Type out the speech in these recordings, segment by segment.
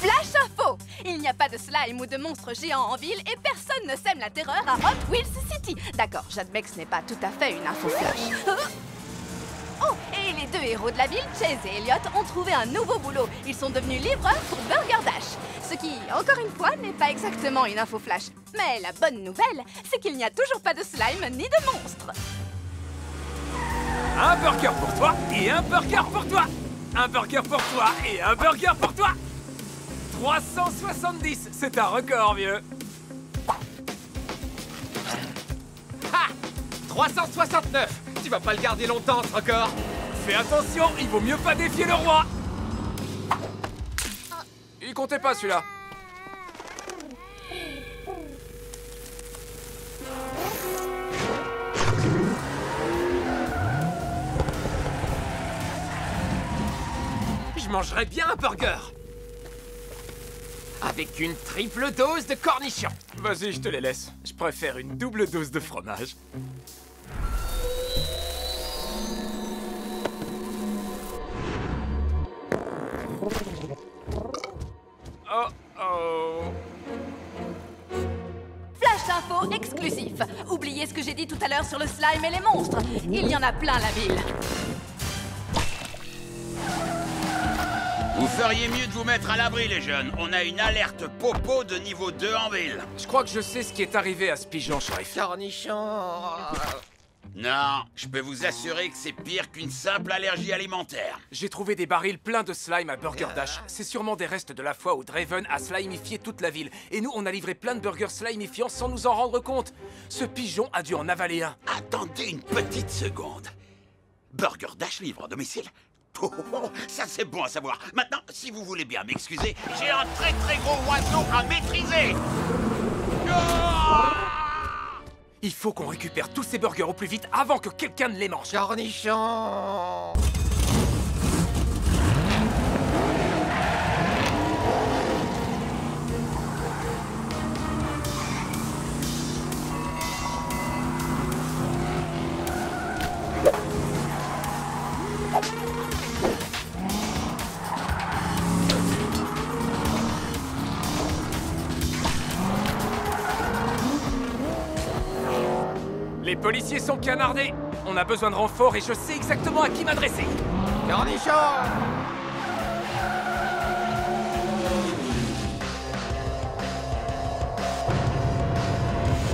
Flash info! Il n'y a pas de slime ou de monstres géants en ville et personne ne sème la terreur à Hot Wheels City. D'accord, j'admets que ce n'est pas tout à fait une info flash. Oh, et les deux héros de la ville, Chase et Elliot, ont trouvé un nouveau boulot. Ils sont devenus livreurs pour Burger Dash. Ce qui, encore une fois, n'est pas exactement une info flash. Mais la bonne nouvelle, c'est qu'il n'y a toujours pas de slime ni de monstres. Un burger pour toi et un burger pour toi. Un burger pour toi et un burger pour toi. 370, c'est un record, vieux. Ha! 369. Tu vas pas le garder longtemps, ce record. Fais attention, il vaut mieux pas défier le roi. Il comptait pas, celui-là. Je mangerais bien un burger. Avec une triple dose de cornichons. Vas-y, je te les laisse. Je préfère une double dose de fromage. Oh oh. Flash info exclusif. Oubliez ce que j'ai dit tout à l'heure sur le slime et les monstres. Il y en a plein la ville. Vous feriez mieux de vous mettre à l'abri, les jeunes. On a une alerte popo de niveau 2 en ville. Je crois que je sais ce qui est arrivé à ce pigeon, shérif. Cornichons. Non, je peux vous assurer que c'est pire qu'une simple allergie alimentaire. J'ai trouvé des barils pleins de slime à Burger Dash. C'est sûrement des restes de la fois où Draven a slimifié toute la ville. Et nous, on a livré plein de burgers slimifiants sans nous en rendre compte. Ce pigeon a dû en avaler un. Attendez une petite seconde. Burger Dash livre à domicile? Oh, ça c'est bon à savoir. Maintenant, si vous voulez bien m'excuser, j'ai un très très gros oiseau à maîtriser. Il faut qu'on récupère tous ces burgers au plus vite avant que quelqu'un ne les mange. Cornichons. Les policiers sont canardés. On a besoin de renforts et je sais exactement à qui m'adresser. Cornichons.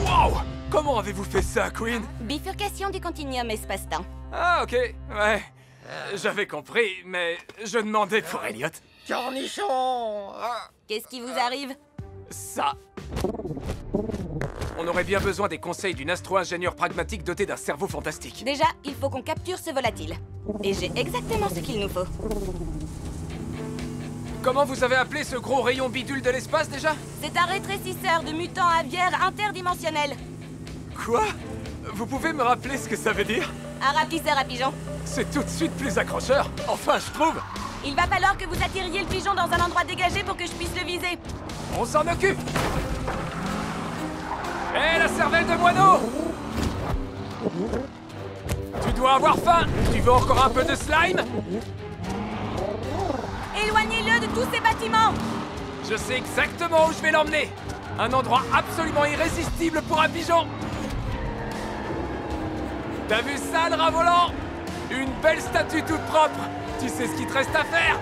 Wow! Comment avez-vous fait ça, Queen? Bifurcation du continuum espace-temps. Ah, ok, ouais. J'avais compris, mais je demandais pour Elliot. Cornichons. Qu'est-ce qui vous arrive? Ça. On aurait bien besoin des conseils d'une astro-ingénieure pragmatique dotée d'un cerveau fantastique. Déjà, il faut qu'on capture ce volatile. Et j'ai exactement ce qu'il nous faut. Comment vous avez appelé ce gros rayon bidule de l'espace, déjà? C'est un rétrécisseur de mutants aviaires interdimensionnels. Quoi? Vous pouvez me rappeler ce que ça veut dire? Un rapetisseur à pigeons. C'est tout de suite plus accrocheur. Enfin, je trouve. Il va falloir que vous attiriez le pigeon dans un endroit dégagé pour que je puisse le viser. On s'en occupe. Hé, la cervelle de moineau! Tu dois avoir faim! Tu veux encore un peu de slime? Éloignez-le de tous ces bâtiments! Je sais exactement où je vais l'emmener! Un endroit absolument irrésistible pour un pigeon! T'as vu ça, le rat volant? Une belle statue toute propre! Tu sais ce qu'il te reste à faire?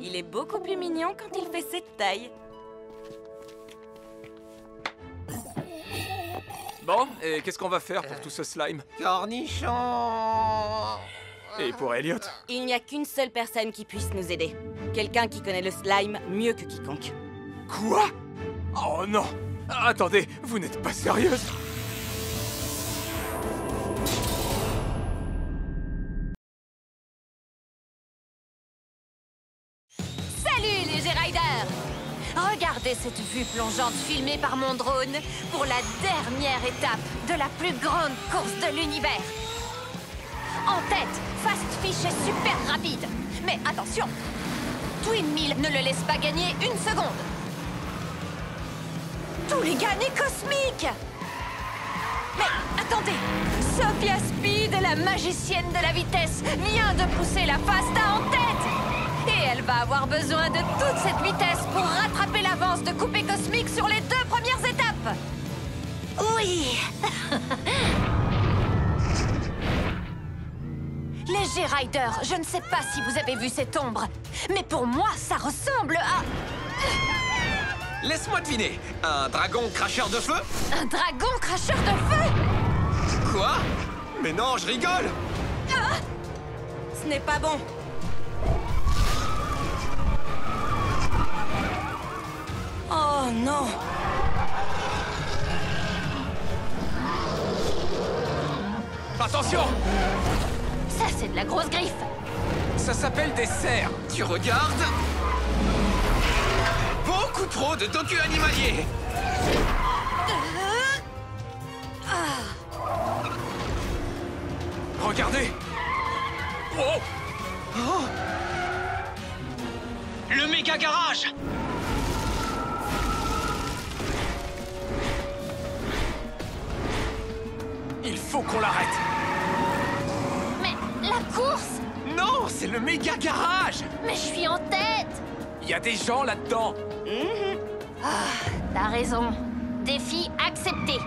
Il est beaucoup plus mignon quand il fait cette taille. Bon, et qu'est-ce qu'on va faire pour tout ce slime? Cornichons. Et pour Elliot? Il n'y a qu'une seule personne qui puisse nous aider. Quelqu'un qui connaît le slime mieux que quiconque. Quoi? Oh non! Attendez, vous n'êtes pas sérieuse? Salut les G-Riders! Regardez cette vue plongeante filmée par mon drone pour la dernière étape de la plus grande course de l'univers. En tête, Fast Fish est super rapide. Mais attention, Twin Mill ne le laisse pas gagner une seconde. Tous les gars est cosmique! Mais attendez! Sophia Speed, la magicienne de la vitesse, vient de pousser la Phasta en tête! Et elle va avoir besoin de toute cette vitesse pour rattraper l'avance de Coupé Cosmique sur les 2 premières étapes! Oui! Les G-Rider, je ne sais pas si vous avez vu cette ombre, mais pour moi, ça ressemble à... Laisse-moi deviner. Un dragon cracheur de feu? un dragon cracheur de feu! Quoi? Mais non, je rigole! Ce n'est pas bon. Oh non! Attention! Ça, c'est de la grosse griffe! Ça s'appelle des cerfs. Tu regardes? Beaucoup trop de docu animaliers! Regardez! Oh! Le méga garage! Il faut qu'on l'arrête! Mais la course! Non, c'est le méga garage! Mais je suis en tête! Il y a des gens là-dedans! T'as raison. Défi accepté.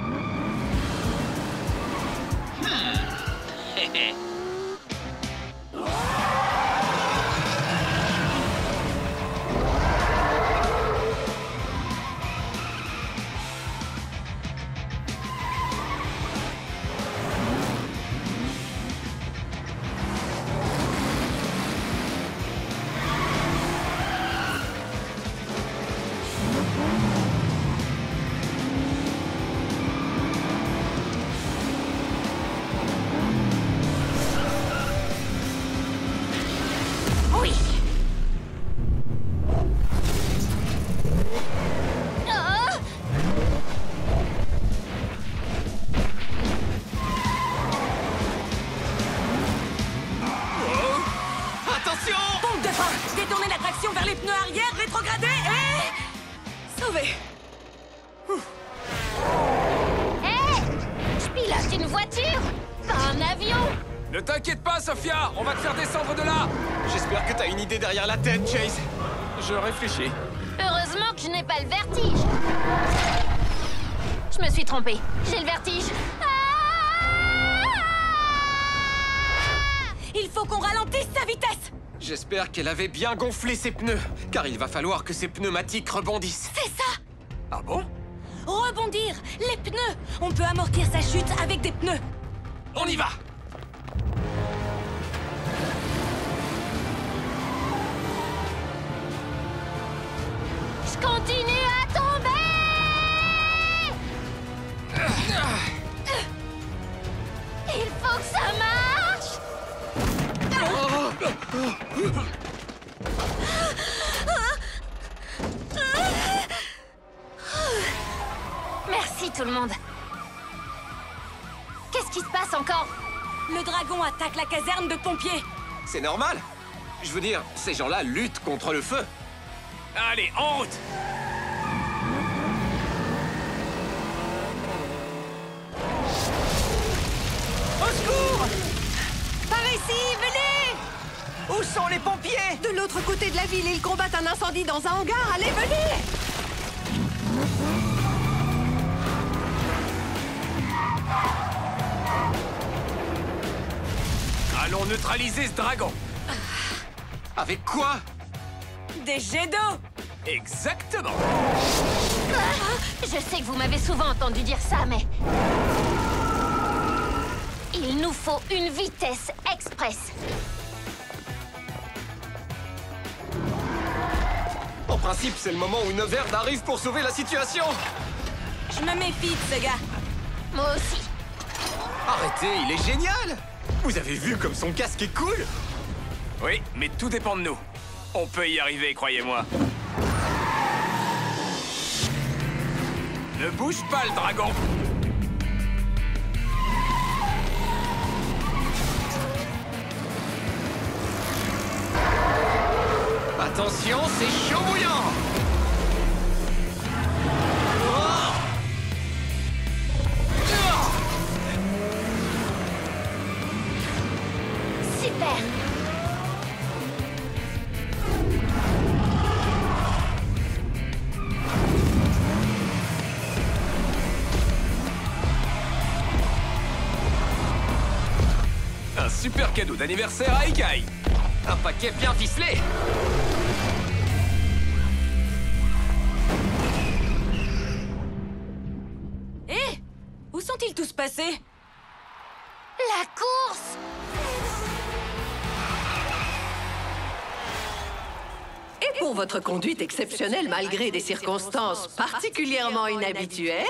Oui. Ah! Attention! Pompe de frein! Détournez la traction vers les pneus arrière, rétrogradez et... Sauvé! Hé! Je pilote une voiture, pas un avion! Ne t'inquiète pas, Sophia! On va te faire descendre de là! J'espère que t'as une idée derrière la tête, Chase. Je réfléchis. Heureusement que je n'ai pas le vertige. Je me suis trompée. J'ai le vertige. Il faut qu'on ralentisse sa vitesse! J'espère qu'elle avait bien gonflé ses pneus, car il va falloir que ses pneumatiques rebondissent. C'est ça! Ah bon? Rebondir! Les pneus! On peut amortir sa chute avec des pneus! On y va! Je continue à tomber! Il faut que ça marche! Merci tout le monde. Qu'est-ce qui se passe encore? Le dragon attaque la caserne de pompiers! C'est normal. Je veux dire, ces gens-là luttent contre le feu. Allez, en route! Au secours! Par ici, venez! Où sont les pompiers? De l'autre côté de la ville, ils combattent un incendie dans un hangar. Allez, venez! Allons neutraliser ce dragon! Avec quoi? Des jets d'eau! Exactement! Je sais que vous m'avez souvent entendu dire ça, mais... Il nous faut une vitesse express. En principe, c'est le moment où Neverd arrive pour sauver la situation. Je me méfie de ce gars. Moi aussi. Arrêtez, il est génial! Vous avez vu comme son casque est cool? Oui, mais tout dépend de nous. On peut y arriver, croyez-moi. Ne bouge pas, le dragon! Attention, c'est chaud bouillant! Un super cadeau d'anniversaire à Ikai. Un paquet bien ficelé. Hé! Où sont-ils tous passés? La course! Et pour votre conduite exceptionnelle malgré des circonstances particulièrement inhabituelles,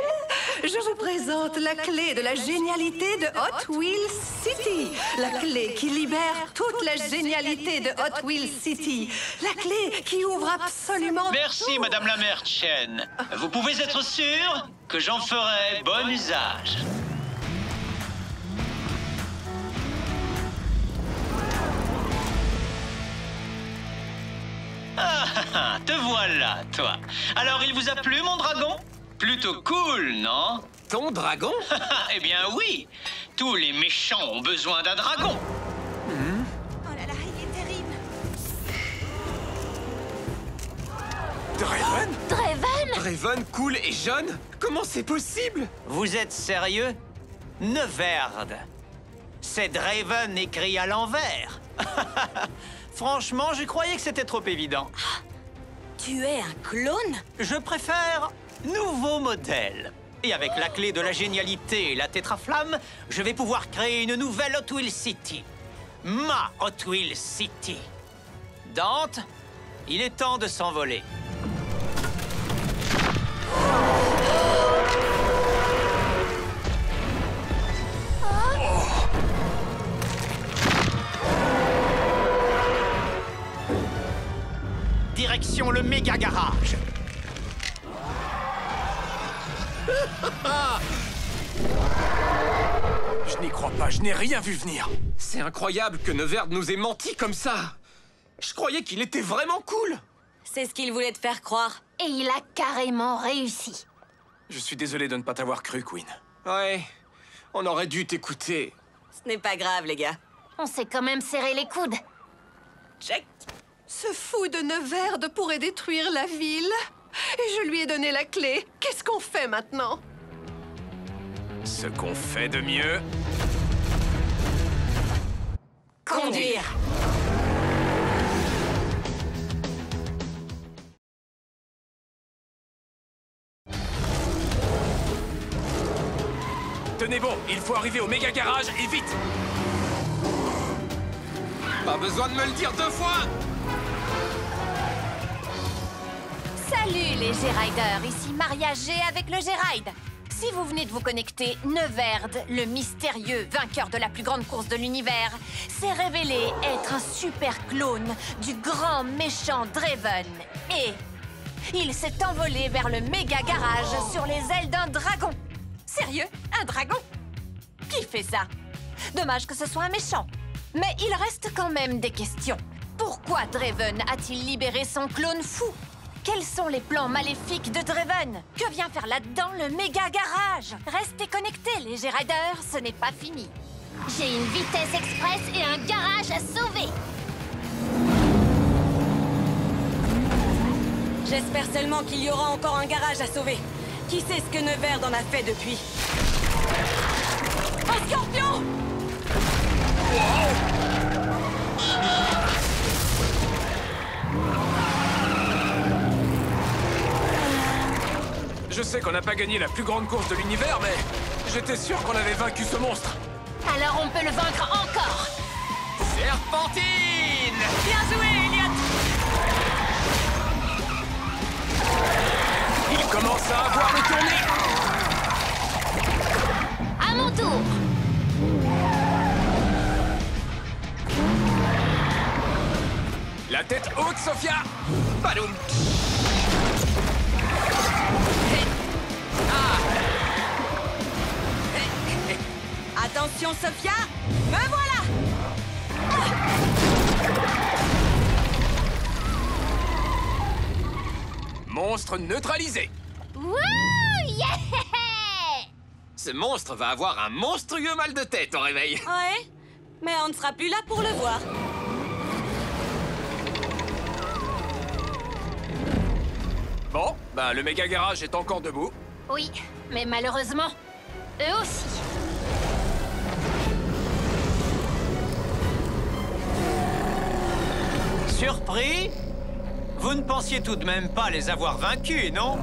je vous présente la clé de la génialité de Hot Wheels City. La clé qui libère toute la génialité de Hot Wheels City. La clé qui ouvre absolument Merci, tout. Madame la Merchant. Vous pouvez être sûr que j'en ferai bon usage. Ah, te voilà, toi. Alors, il vous a plu, mon dragon? Plutôt cool, non? Ton dragon? Eh bien, oui. Tous les méchants ont besoin d'un dragon. Oh là là, il est terrible. Draven? Draven? Draven, cool et jeune? Comment c'est possible? Vous êtes sérieux? Neverde. C'est Draven écrit à l'envers. Franchement, je croyais que c'était trop évident. Tu es un clone? Je préfère nouveau modèle. Et avec la clé de la génialité et la tétraflamme, je vais pouvoir créer une nouvelle Hot Wheels City. Ma Hot Wheels City. Dante, il est temps de s'envoler. Direction le méga garage. Je n'y crois pas, je n'ai rien vu venir. C'est incroyable que Neverde nous ait menti comme ça. Je croyais qu'il était vraiment cool. C'est ce qu'il voulait te faire croire. Et il a carrément réussi. Je suis désolé de ne pas t'avoir cru, Queen. Ouais, on aurait dû t'écouter. Ce n'est pas grave, les gars. On s'est quand même serré les coudes. Check. Ce fou de Neverde pourrait détruire la ville. Et je lui ai donné la clé. Qu'est-ce qu'on fait maintenant? Ce qu'on fait de mieux... Conduire. Tenez bon, il faut arriver au méga garage et vite. Pas besoin de me le dire 2 fois. Salut les G-Riders, ici Maria G avec le G-Ride. Si vous venez de vous connecter, Neverde, le mystérieux vainqueur de la plus grande course de l'univers, s'est révélé être un super clone du grand méchant Draven. Et il s'est envolé vers le méga garage sur les ailes d'un dragon. Sérieux? Un dragon? Qui fait ça? Dommage que ce soit un méchant. Mais il reste quand même des questions. Pourquoi Draven a-t-il libéré son clone fou? Quels sont les plans maléfiques de Draven? Que vient faire là-dedans le méga garage? Restez connectés, les G-Riders, ce n'est pas fini. J'ai une vitesse express et un garage à sauver. J'espère seulement qu'il y aura encore un garage à sauver. Qui sait ce que Neverde en a fait depuis? Un scorpion! Je sais qu'on n'a pas gagné la plus grande course de l'univers, mais j'étais sûr qu'on avait vaincu ce monstre. Alors on peut le vaincre encore. Serpentine! Bien joué, Elliot! Il commence à avoir le tournis. À mon tour. La tête haute, Sophia. Badoum! Attention, Sophia! Me voilà! Monstre neutralisé. Wouh! Yeah! Ce monstre va avoir un monstrueux mal de tête au réveil. Ouais, mais on ne sera plus là pour le voir. Bon, ben le méga garage est encore debout. Oui, mais malheureusement, eux aussi. Surpris? Vous ne pensiez tout de même pas les avoir vaincus, non?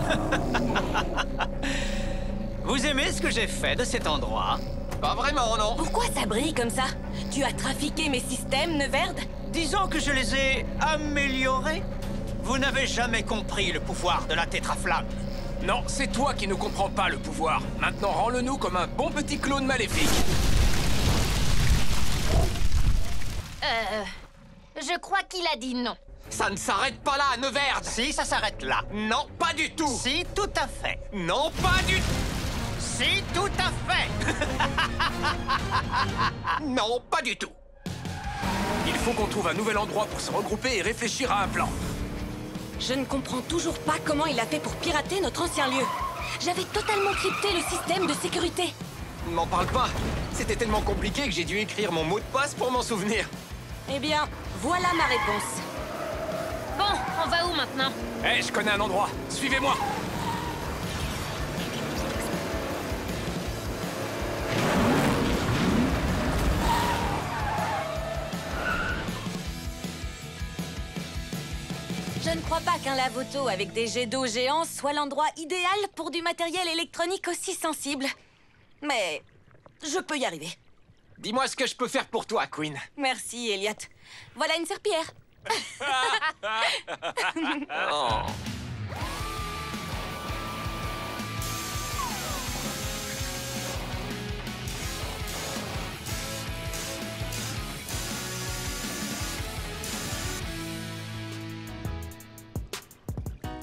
Vous aimez ce que j'ai fait de cet endroit? Pas vraiment, non. Pourquoi ça brille comme ça? Tu as trafiqué mes systèmes, Neverd? Disons que je les ai améliorés. Vous n'avez jamais compris le pouvoir de la tétraflamme. Non, c'est toi qui ne comprends pas le pouvoir. Maintenant, rends-le-nous comme un bon petit clone maléfique. Je crois qu'il a dit non. Ça ne s'arrête pas là, Neverd. Si, ça s'arrête là. Non, pas du tout. Si, tout à fait. Non, pas du tout. Si, tout à fait. Non, pas du tout. Il faut qu'on trouve un nouvel endroit pour se regrouper et réfléchir à un plan. Je ne comprends toujours pas comment il a fait pour pirater notre ancien lieu. J'avais totalement crypté le système de sécurité. M'en parle pas. C'était tellement compliqué que j'ai dû écrire mon mot de passe pour m'en souvenir. Eh bien, voilà ma réponse. Bon, on va où maintenant? Hé, je connais un endroit. Suivez-moi. Je ne crois pas qu'un lave-auto avec des jets d'eau géants soit l'endroit idéal pour du matériel électronique aussi sensible. Mais je peux y arriver. Dis-moi ce que je peux faire pour toi, Queen. Merci, Elliot. Voilà une serpillière. Oh.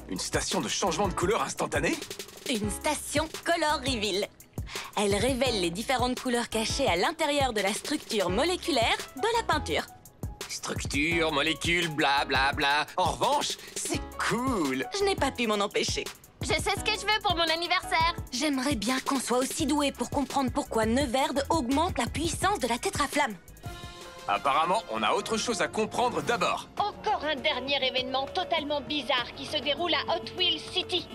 Une station de changement de couleur instantanée? Une station Color Reveal. Elle révèle les différentes couleurs cachées à l'intérieur de la structure moléculaire de la peinture. Structure, molécules, bla bla bla. En revanche, c'est cool. Je n'ai pas pu m'en empêcher. Je sais ce que je veux pour mon anniversaire. J'aimerais bien qu'on soit aussi doué pour comprendre pourquoi Neverd augmente la puissance de la tétraflamme. Apparemment, on a autre chose à comprendre d'abord. Encore un dernier événement totalement bizarre qui se déroule à Hot Wheels City.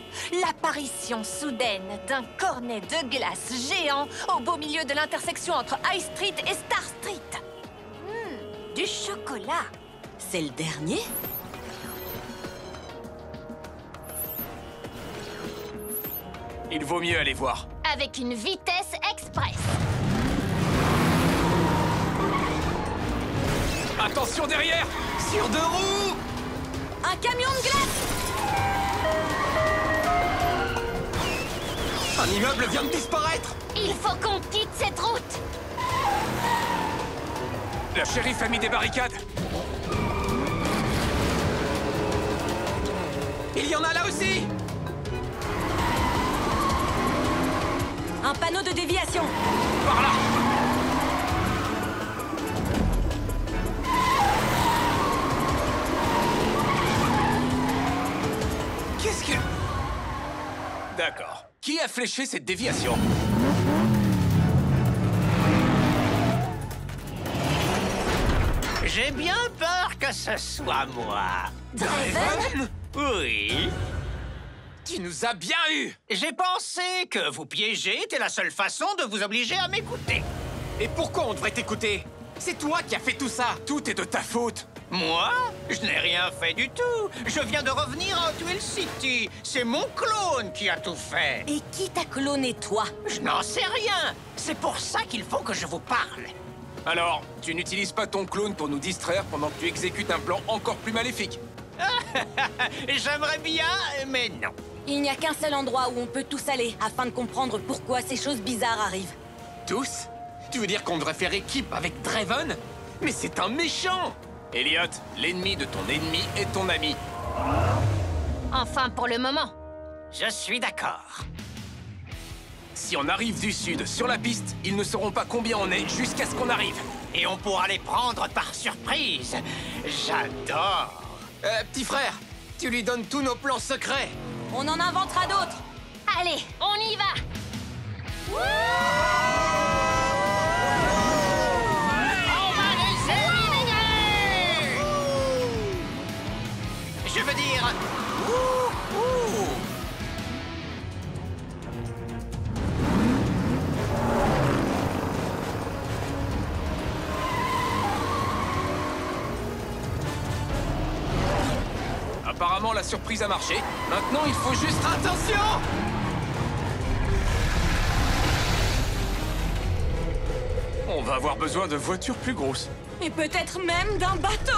L'apparition soudaine d'un cornet de glace géant au beau milieu de l'intersection entre High Street et Star Street. Du chocolat. C'est le dernier? Il vaut mieux aller voir. Avec une vitesse express. Attention derrière! Sur deux roues. Un camion de glace! Un immeuble vient de disparaître. Il faut qu'on quitte cette route. La shérif a mis des barricades. Il y en a là aussi. Un panneau de déviation. Par là! Qu'est-ce que... D'accord. Qui a fléché cette déviation? J'ai bien peur que ce soit moi. Draven? Oui. Tu nous as bien eu! J'ai pensé que vous piéger était la seule façon de vous obliger à m'écouter. Et pourquoi on devrait t'écouter? C'est toi qui as fait tout ça. Tout est de ta faute. Moi? Je n'ai rien fait du tout. Je viens de revenir à Hot Wheels City. C'est mon clone qui a tout fait. Et qui t'a cloné, toi? Je n'en sais rien. C'est pour ça qu'il faut que je vous parle. Alors, tu n'utilises pas ton clone pour nous distraire pendant que tu exécutes un plan encore plus maléfique. J'aimerais bien, mais non. Il n'y a qu'un seul endroit où on peut tous aller afin de comprendre pourquoi ces choses bizarres arrivent. Tous? Tu veux dire qu'on devrait faire équipe avec Draven? Mais c'est un méchant! Elliot, l'ennemi de ton ennemi est ton ami. Enfin, pour le moment. Je suis d'accord. Si on arrive du sud sur la piste, ils ne sauront pas combien on est jusqu'à ce qu'on arrive. Et on pourra les prendre par surprise. J'adore. Petit frère, tu lui donnes tous nos plans secrets. On en inventera d'autres. Allez, on y va. On va les éliminer. Je veux dire... apparemment la surprise a marché. Maintenant, il faut juste... Attention! On va avoir besoin de voitures plus grosses. Et peut-être même d'un bateau.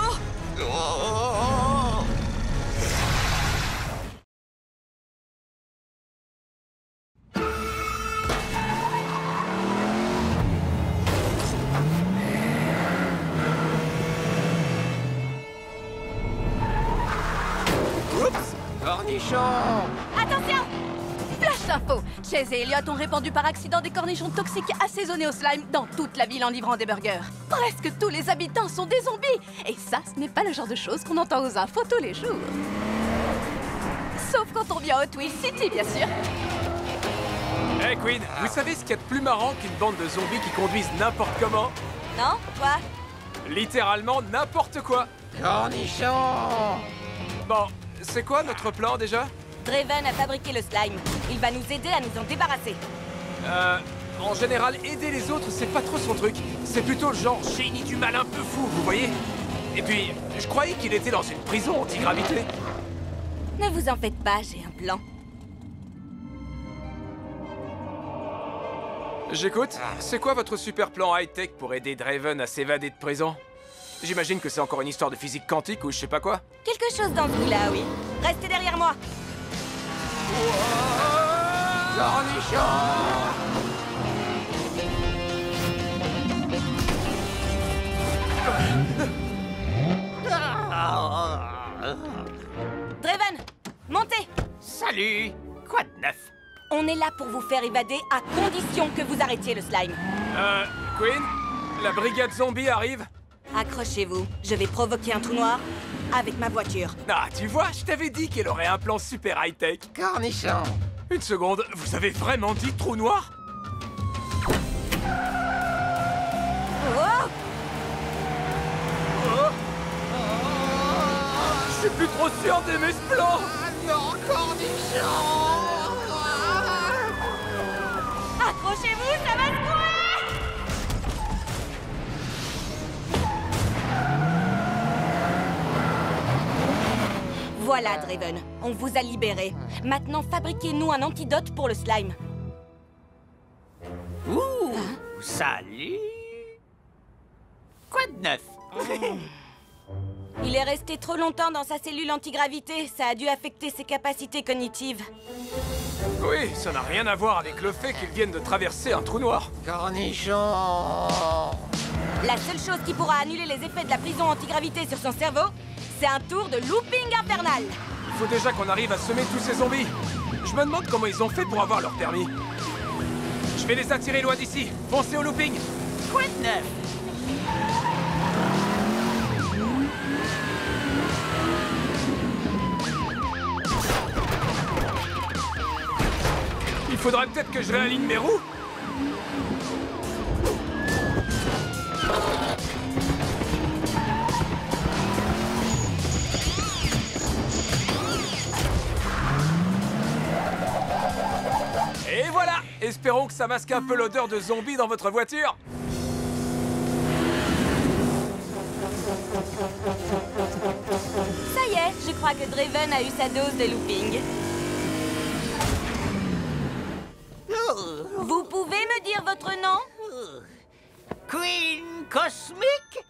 Cornichon! Attention! Flash d'info! Chase et Elliot ont répandu par accident des cornichons toxiques assaisonnés au slime dans toute la ville en livrant des burgers. Presque tous les habitants sont des zombies! Et ça, ce n'est pas le genre de choses qu'on entend aux infos tous les jours. Sauf quand on vient à Hot Wheels City, bien sûr. Hey Queen, vous savez ce qu'il y a de plus marrant qu'une bande de zombies qui conduisent n'importe comment? Non? Quoi? Littéralement n'importe quoi. Cornichon! Bon, c'est quoi notre plan déjà? Draven a fabriqué le slime. Il va nous aider à nous en débarrasser. En général, aider les autres, c'est pas trop son truc. C'est plutôt le genre génie du mal un peu fou, vous voyez? Et puis, je croyais qu'il était dans une prison anti-gravité. Ne vous en faites pas, j'ai un plan. J'écoute. C'est quoi votre super plan high-tech pour aider Draven à s'évader de prison? J'imagine que c'est encore une histoire de physique quantique ou je sais pas quoi. Quelque chose dans ce goût-là, oui. Restez derrière moi. Cornichon! Draven, montez! Salut! Quoi de neuf? On est là pour vous faire évader à condition que vous arrêtiez le slime. Queen, la brigade zombie arrive. Accrochez-vous, je vais provoquer un trou noir avec ma voiture. Ah, tu vois, je t'avais dit qu'elle aurait un plan super high-tech. Cornichon! Une seconde, vous avez vraiment dit trou noir? Oh! Je suis plus trop sûr d'aimer ce plan. Non, Cornichon! Accrochez-vous, ça va se courir! Voilà, Draven, on vous a libéré. Maintenant, fabriquez-nous un antidote pour le slime. Ouh! Salut! Quoi de neuf? Il est resté trop longtemps dans sa cellule antigravité. Ça a dû affecter ses capacités cognitives. Oui, ça n'a rien à voir avec le fait qu'ils viennent de traverser un trou noir. Cornichon! La seule chose qui pourra annuler les effets de la prison antigravité sur son cerveau, c'est un tour de looping infernal. Il faut déjà qu'on arrive à semer tous ces zombies. Je me demande comment ils ont fait pour avoir leur permis. Je vais les attirer loin d'ici. Foncez au looping. Quoi de neuf? Il faudrait peut-être que je réaligne mes roues. Et voilà! Espérons que ça masque un peu l'odeur de zombie dans votre voiture. Ça y est, je crois que Draven a eu sa dose de looping. Vous pouvez me dire votre nom? Queen Cosmic?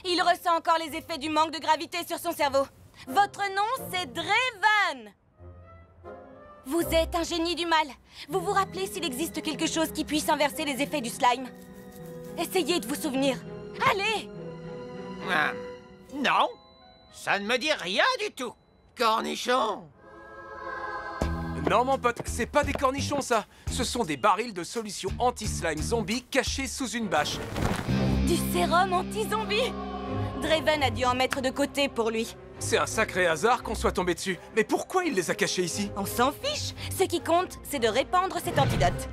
Il ressent encore les effets du manque de gravité sur son cerveau. Votre nom, c'est Draven! Vous êtes un génie du mal. Vous vous rappelez s'il existe quelque chose qui puisse inverser les effets du slime? Essayez de vous souvenir. Allez! Non, ça ne me dit rien du tout. Cornichon! Non, mon pote, c'est pas des cornichons, ça. Ce sont des barils de solution anti-slime zombie cachés sous une bâche. Du sérum anti-zombie! Draven a dû en mettre de côté pour lui. C'est un sacré hasard qu'on soit tombé dessus. Mais pourquoi il les a cachés ici? On s'en fiche. Ce qui compte, c'est de répandre cet antidote.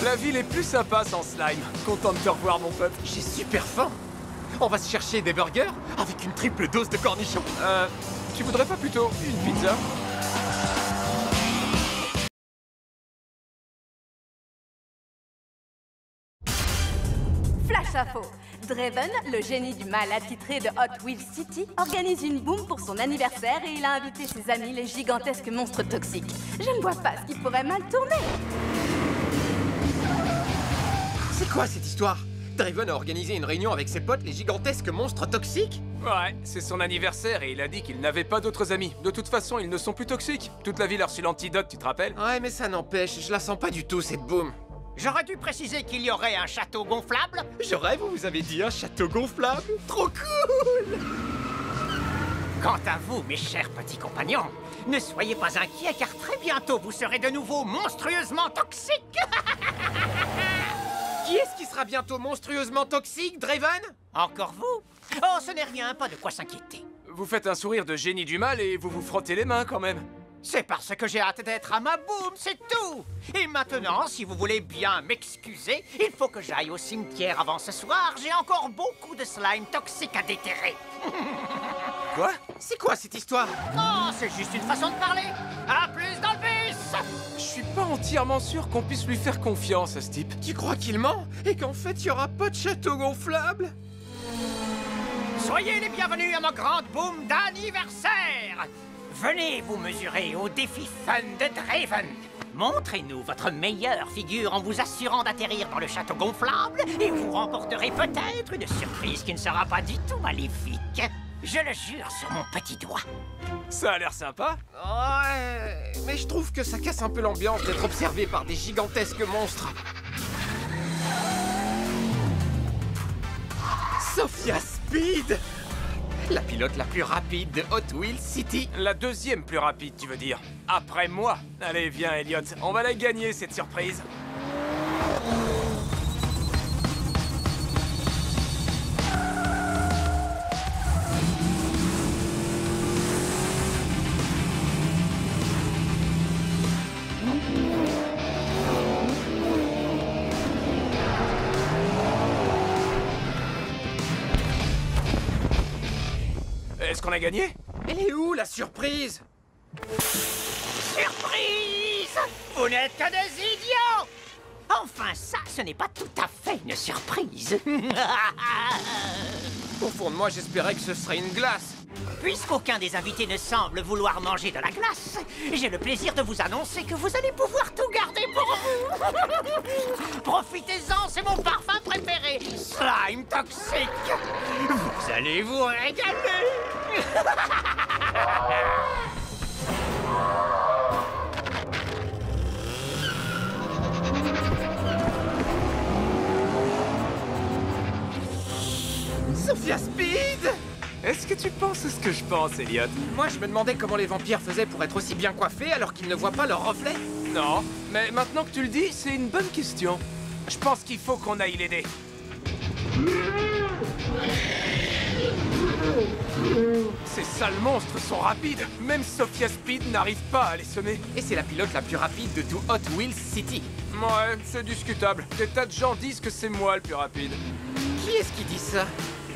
La ville est plus sympa sans slime. Content de te revoir, mon pote. J'ai super faim! On va se chercher des burgers avec une triple dose de cornichons. Tu voudrais pas plutôt une pizza? Flash info. Draven, le génie du mal attitré de Hot Wheels City, organise une boum pour son anniversaire et il a invité ses amis, les gigantesques monstres toxiques. Je ne vois pas ce qui pourrait mal tourner. C'est quoi cette histoire? Draven a organisé une réunion avec ses potes, les gigantesques monstres toxiques? Ouais, c'est son anniversaire et il a dit qu'il n'avait pas d'autres amis. De toute façon, ils ne sont plus toxiques. Toute la ville a reçu l'antidote, tu te rappelles? Ouais, mais ça n'empêche, je la sens pas du tout, cette boum. J'aurais dû préciser qu'il y aurait un château gonflable. Je rêve, vous avez dit un château gonflable. Trop cool! Quant à vous, mes chers petits compagnons, ne soyez pas inquiets car très bientôt vous serez de nouveau monstrueusement toxiques. Qui est-ce qui sera bientôt monstrueusement toxique, Draven? Encore vous? Oh, ce n'est rien, pas de quoi s'inquiéter. Vous faites un sourire de génie du mal et vous vous frottez les mains quand même. C'est parce que j'ai hâte d'être à ma boum, c'est tout. Et maintenant, si vous voulez bien m'excuser, il faut que j'aille au cimetière avant ce soir. J'ai encore beaucoup de slime toxique à déterrer. Quoi? C'est quoi cette histoire? Oh, c'est juste une façon de parler. À plus dans le bus. Je suis pas entièrement sûr qu'on puisse lui faire confiance à ce type. Tu crois qu'il ment? Et qu'en fait, il y aura pas de château gonflable? Soyez les bienvenus à ma grande boum d'anniversaire. Venez vous mesurer au défi fun de Draven. Montrez-nous votre meilleure figure en vous assurant d'atterrir dans le château gonflable et vous remporterez peut-être une surprise qui ne sera pas du tout maléfique. Je le jure sur mon petit doigt. Ça a l'air sympa. Ouais, mais je trouve que ça casse un peu l'ambiance d'être observé par des gigantesques monstres. Sophia Speed! La pilote la plus rapide de Hot Wheels City. La deuxième plus rapide, tu veux dire? Après moi. Allez, viens, Elliot. On va la gagner, cette surprise. Est-ce qu'on a gagné? Elle est où, la surprise? Surprise! Vous n'êtes que des idiots! Enfin, ça, ce n'est pas tout à fait une surprise. Au fond de moi, j'espérais que ce serait une glace. Puisqu'aucun des invités ne semble vouloir manger de la glace, j'ai le plaisir de vous annoncer que vous allez pouvoir tout garder pour vous. Profitez-en, c'est mon parfum préféré, slime toxique. Vous allez vous régaler. Sophia Speed! Est-ce que tu penses ce que je pense, Elliot? Moi, je me demandais comment les vampires faisaient pour être aussi bien coiffés alors qu'ils ne voient pas leur reflet. Non, mais maintenant que tu le dis, c'est une bonne question. Je pense qu'il faut qu'on aille l'aider. Ces sales monstres sont rapides. Même Sophia Speed n'arrive pas à les semer. Et c'est la pilote la plus rapide de tout Hot Wheels City. Ouais, c'est discutable. Des tas de gens disent que c'est moi le plus rapide. Qui est-ce qui dit ça?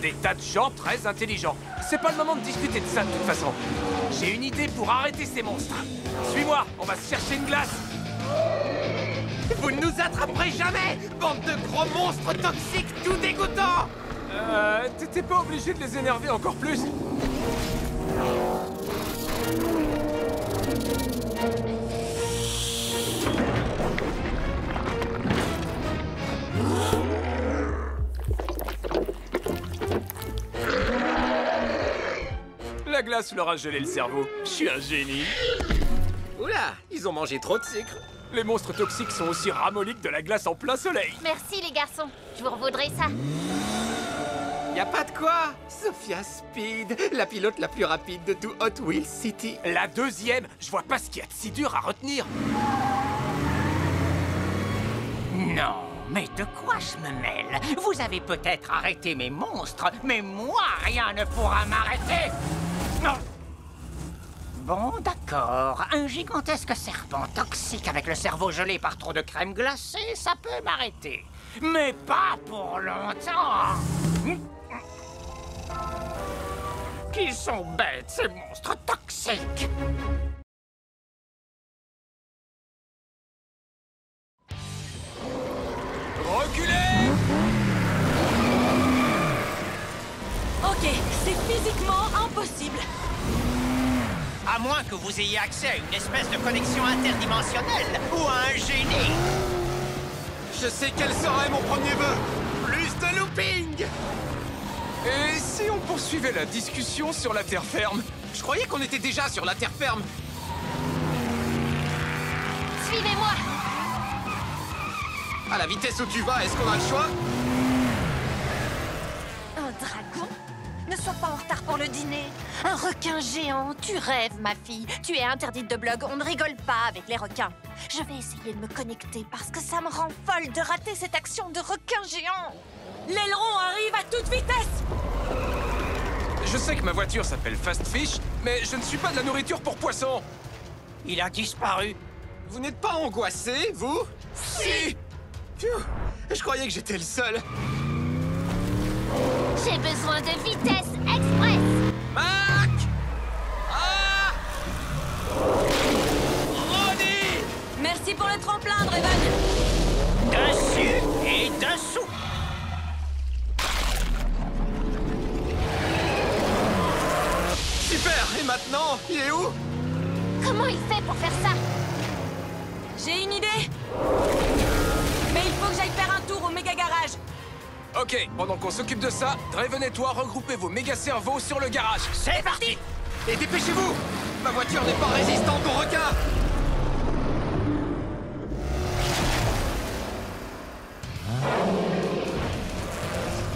Des tas de gens très intelligents. C'est pas le moment de discuter de ça de toute façon. J'ai une idée pour arrêter ces monstres. Suis-moi, on va se chercher une glace. Vous ne nous attraperez jamais, bande de gros monstres toxiques tout dégoûtants! T'étais pas obligé de les énerver encore plus? La glace leur a gelé le cerveau. Je suis un génie. Oula, ils ont mangé trop de sucre. Les monstres toxiques sont aussi ramolliques de la glace en plein soleil. Merci les garçons, je vous revaudrai ça. Y a pas de quoi! Sophia Speed, la pilote la plus rapide de tout Hot Wheels City. La deuxième, je vois pas ce qu'il y a de si dur à retenir. Non, mais de quoi je me mêle? Vous avez peut-être arrêté mes monstres, mais moi, rien ne pourra m'arrêter. Non. Bon, d'accord. Un gigantesque serpent toxique avec le cerveau gelé par trop de crème glacée, ça peut m'arrêter. Mais pas pour longtemps. Qu'ils sont bêtes, ces monstres toxiques. Reculez! Ok, c'est physiquement impossible. À moins que vous ayez accès à une espèce de connexion interdimensionnelle ou à un génie. Je sais quel serait mon premier vœu. Plus de looping. Et si on poursuivait la discussion sur la terre ferme? Je croyais qu'on était déjà sur la terre ferme. Suivez-moi! À la vitesse où tu vas, est-ce qu'on a le choix? Un dragon? Ne sois pas en retard pour le dîner. Un requin géant, tu rêves, ma fille. Tu es interdite de blog, on ne rigole pas avec les requins. Je vais essayer de me connecter parce que ça me rend folle de rater cette action de requin géant. L'aileron arrive à toute vitesse. Je sais que ma voiture s'appelle Fast Fish, mais je ne suis pas de la nourriture pour poissons. Il a disparu. Vous n'êtes pas angoissé, vous? Si! Phew, je croyais que j'étais le seul. J'ai besoin de vitesse express. Mac! Ah! Ronnie! Merci pour le tremplin, Draven. Dessus et dessous. Super! Et maintenant, il est où? Comment il fait pour faire ça? J'ai une idée. Mais il faut que j'aille faire un tour au méga garage. Ok, pendant qu'on s'occupe de ça, Draven et toi, regroupez vos méga cerveaux sur le garage. C'est parti. Et dépêchez-vous! Ma voiture n'est pas résistante aux requins!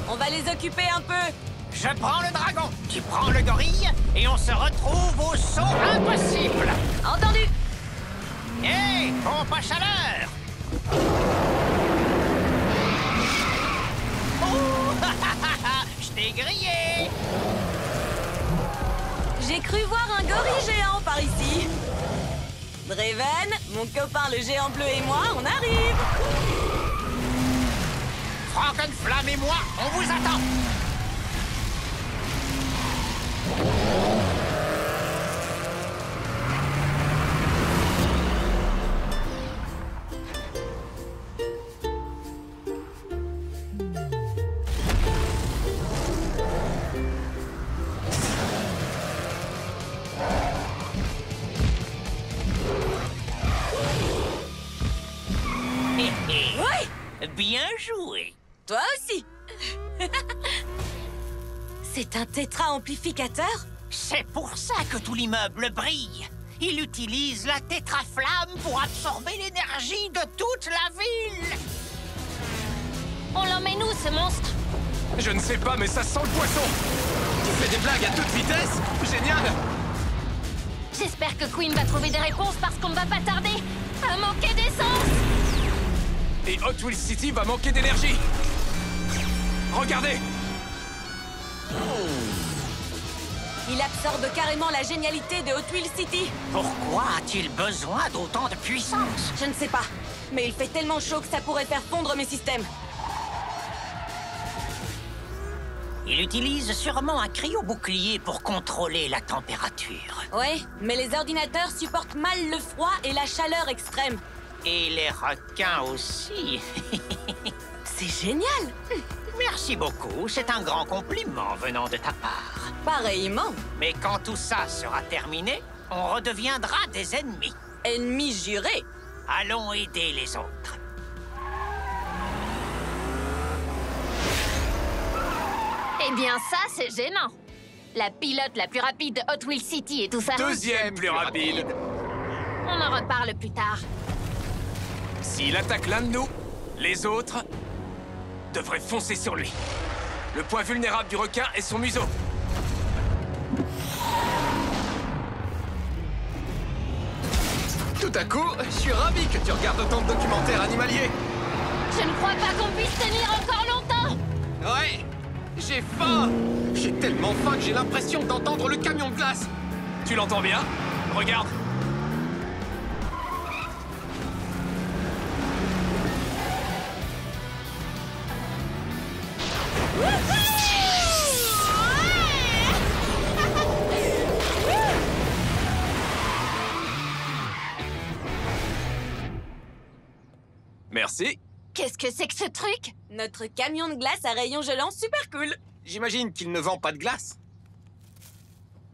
On va les occuper un peu. Je prends le dragon, tu prends le gorille, et on se retrouve au saut impossible. Entendu. Hé, pompe à chaleur. Oh, je t'ai grillé. J'ai cru voir un gorille géant par ici. Draven, mon copain le géant bleu et moi, on arrive. Frankenflamme et moi, on vous attend. Oui, Bien joué. toi aussi. C'est un tétra-amplificateur? C'est pour ça que tout l'immeuble brille. Il utilise la tétraflamme pour absorber l'énergie de toute la ville. On l'emmène où, ce monstre? Je ne sais pas, mais ça sent le poisson. Tu fais des blagues à toute vitesse? Génial! J'espère que Queen va trouver des réponses parce qu'on ne va pas tarder à manquer d'essence. Et Hot Wheels City va manquer d'énergie. Regardez! Il absorbe carrément la génialité de Hot Wheels City. Pourquoi a-t-il besoin d'autant de puissance? Je ne sais pas, mais il fait tellement chaud que ça pourrait faire fondre mes systèmes. Il utilise sûrement un cryo-bouclier pour contrôler la température. Ouais, mais les ordinateurs supportent mal le froid et la chaleur extrême. Et les requins aussi. C'est génial! Merci beaucoup, c'est un grand compliment venant de ta part. Pareillement. Mais quand tout ça sera terminé, on redeviendra des ennemis. Ennemi juré. Allons aider les autres. Eh bien, ça, c'est gênant. La pilote la plus rapide de Hot Wheels City et tout ça. Deuxième plus rapide. On en reparle plus tard. S'il attaque l'un de nous, les autres devraient foncer sur lui. Le point vulnérable du requin est son museau. Tout à coup, je suis ravi que tu regardes autant de documentaires animaliers. Je ne crois pas qu'on puisse tenir encore longtemps. Ouais, j'ai faim. J'ai tellement faim que j'ai l'impression d'entendre le camion de glace. Tu l'entends bien? Regarde. Merci. Qu'est-ce que c'est que ce truc? Notre camion de glace à rayons gelants super cool. J'imagine qu'il ne vend pas de glace.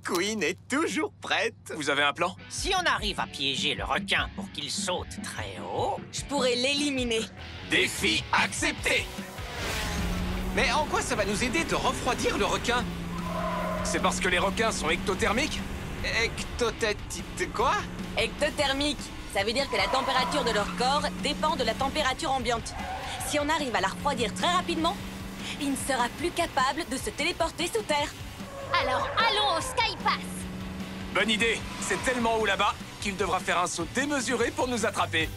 Queen est toujours prête. Vous avez un plan? Si on arrive à piéger le requin pour qu'il saute très haut... Je pourrais l'éliminer. Défi accepté! Mais en quoi ça va nous aider de refroidir le requin? C'est parce que les requins sont ectothermiques? Ectothétique quoi? Ectothermique. Ça veut dire que la température de leur corps dépend de la température ambiante. Si on arrive à la refroidir très rapidement, il ne sera plus capable de se téléporter sous terre. Alors allons au Skypass. Bonne idée! C'est tellement haut là-bas qu'il devra faire un saut démesuré pour nous attraper.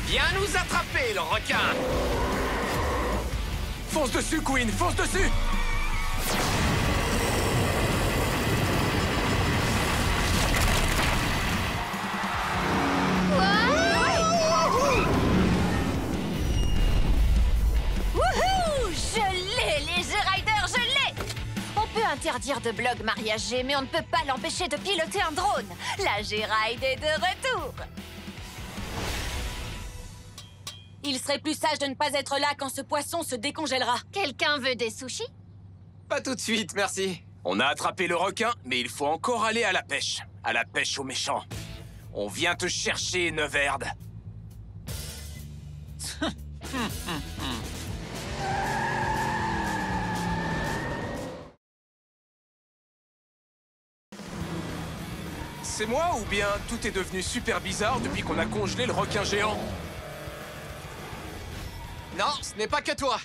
Viens nous attraper, le requin! Fonce dessus, Queen! Fonce dessus! Wouhou! Je l'ai, les G-Riders, je l'ai! On peut interdire de blog mariage G, mais on ne peut pas l'empêcher de piloter un drone. La G-Ride est de retour. Il serait plus sage de ne pas être là quand ce poisson se décongèlera. Quelqu'un veut des sushis? Pas tout de suite, merci. On a attrapé le requin, mais il faut encore aller à la pêche. À la pêche aux méchants. On vient te chercher, Neverd. C'est moi ou bien tout est devenu super bizarre depuis qu'on a congelé le requin géant? Non, ce n'est pas que toi.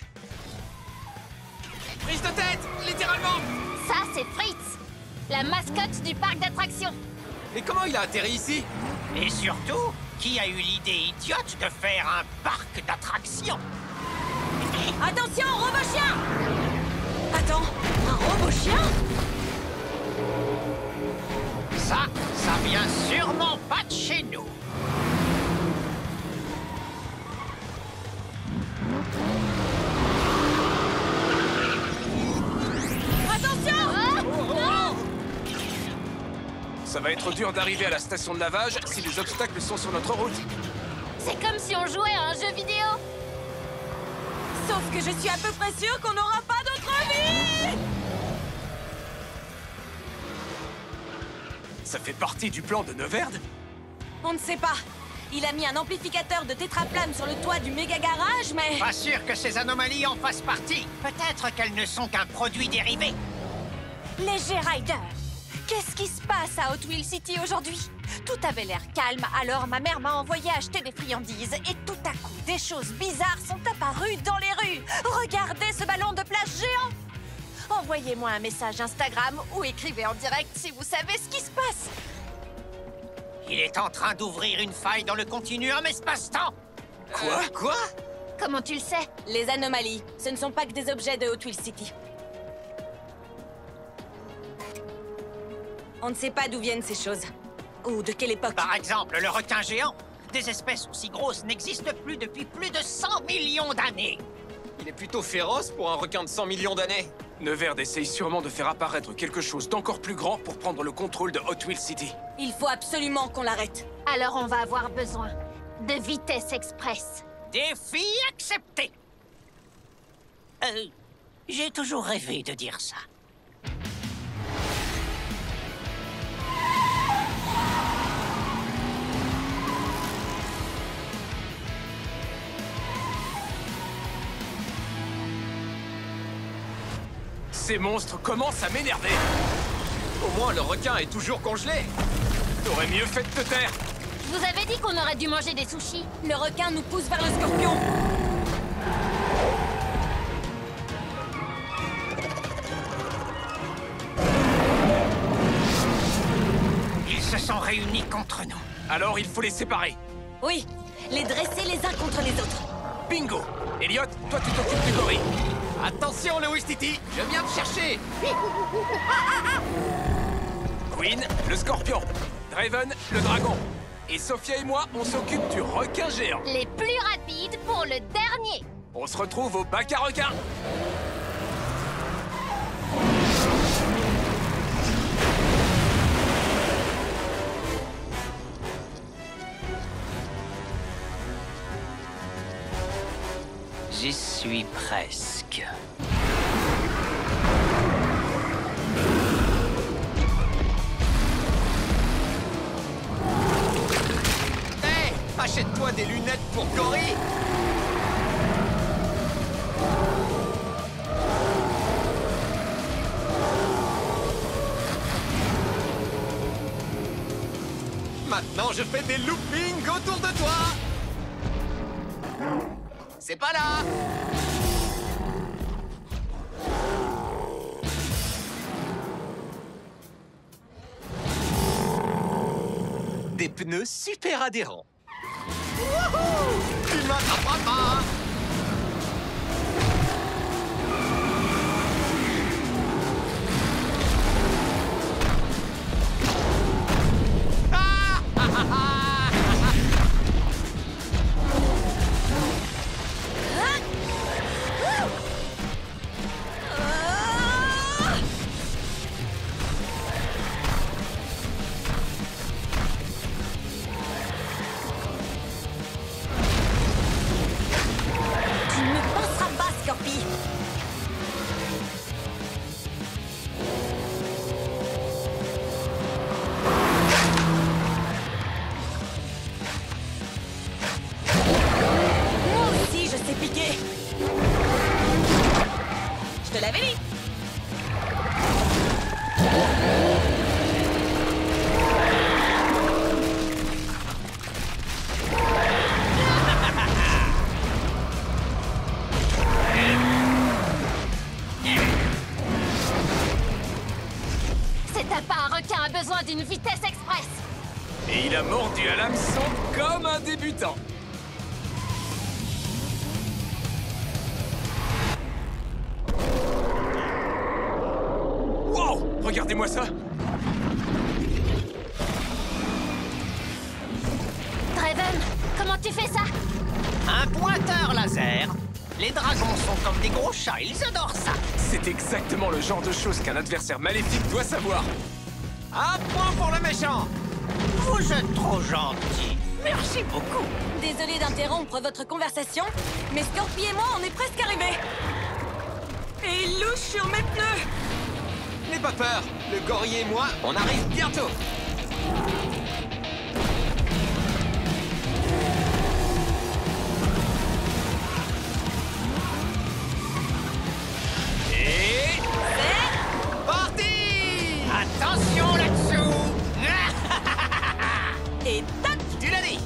Prise de tête, littéralement. Ça, c'est Fritz, la mascotte du parc d'attractions. Mais comment il a atterri ici? Et surtout, qui a eu l'idée idiote de faire un parc d'attractions? Attention, robot-chien! Attends, un robot-chien? Ça vient sûrement pas de chez nous. Ça va être dur d'arriver à la station de lavage si les obstacles sont sur notre route. C'est comme si on jouait à un jeu vidéo. Sauf que je suis à peu près sûre qu'on n'aura pas d'autre vie! Ça fait partie du plan de Neverd? On ne sait pas. Il a mis un amplificateur de tétraflamme sur le toit du méga garage, mais... Pas sûr que ces anomalies en fassent partie. Peut-être qu'elles ne sont qu'un produit dérivé. Les G-Riders. Qu'est-ce qui se passe à Hot Wheels City aujourd'hui? Tout avait l'air calme, alors ma mère m'a envoyé acheter des friandises. Et tout à coup, des choses bizarres sont apparues dans les rues. Regardez ce ballon de plage géant! Envoyez-moi un message Instagram ou écrivez en direct si vous savez ce qui se passe. Il est en train d'ouvrir une faille dans le continuum espace-temps. Quoi? Comment tu le sais? Les anomalies, ce ne sont pas que des objets de Hot Wheels City. On ne sait pas d'où viennent ces choses. Ou de quelle époque. Par exemple, le requin géant. Des espèces aussi grosses n'existent plus depuis plus de 100 millions d'années. Il est plutôt féroce pour un requin de 100 millions d'années. Neverd essaye sûrement de faire apparaître quelque chose d'encore plus grand pour prendre le contrôle de Hot Wheels City. Il faut absolument qu'on l'arrête. Alors on va avoir besoin de vitesse express. Défi accepté. J'ai toujours rêvé de dire ça. Ces monstres commencent à m'énerver. Au moins, le requin est toujours congelé. T'aurais mieux fait de te taire. Je vous avais dit qu'on aurait dû manger des sushis. Le requin nous pousse vers le scorpion. Ils se sont réunis contre nous. Alors il faut les séparer. Oui, les dresser les uns contre les autres. Bingo! Elliot, toi tu t'occupes du gorille. Attention, Lewis Titi, je viens te chercher. Queen, le scorpion. Draven, le dragon. Et Sophia et moi, on s'occupe du requin géant. Les plus rapides pour le dernier. On se retrouve au bac à requins. J'y suis presque. Hé, achète-toi des lunettes pour Cory. Maintenant, je fais des loopings autour de toi. C'est pas là. Des pneus super adhérents. Wouhou! Tu m'attraperas pas. Je te l'avais dit. C'est un pas un requin a besoin d'une vitesse express. Et il a mordu à l'hameçon comme un débutant. Wow! Regardez-moi ça! Draven, comment tu fais ça? Un pointeur laser. Les dragons sont comme des gros chats, ils adorent ça. C'est exactement le genre de choses qu'un adversaire maléfique doit savoir. Un point pour le méchant. Vous êtes trop gentil. Merci beaucoup. Désolé d'interrompre votre conversation, mais Scorpi et moi, on est presque arrivés. Et il louche sur mes pneus. N'aie pas peur, le gorille et moi, on arrive bientôt. Et... C'est parti! Attention là-dessous. Et tac! Tu l'as dit!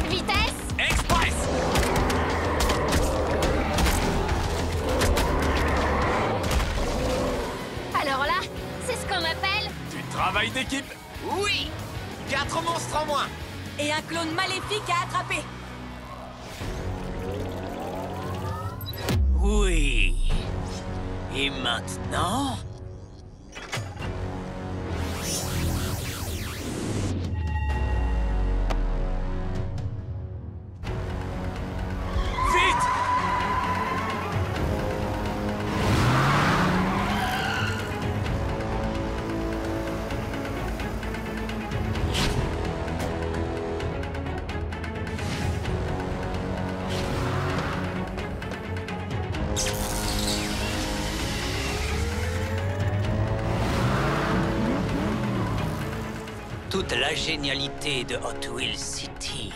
Vitesse? Express! Alors là, c'est ce qu'on appelle... Du travail d'équipe! Oui! 4 monstres en moins! Et un clone maléfique à attraper. Oui. Et maintenant... Vite! Toute la génialité de Hot Wheels City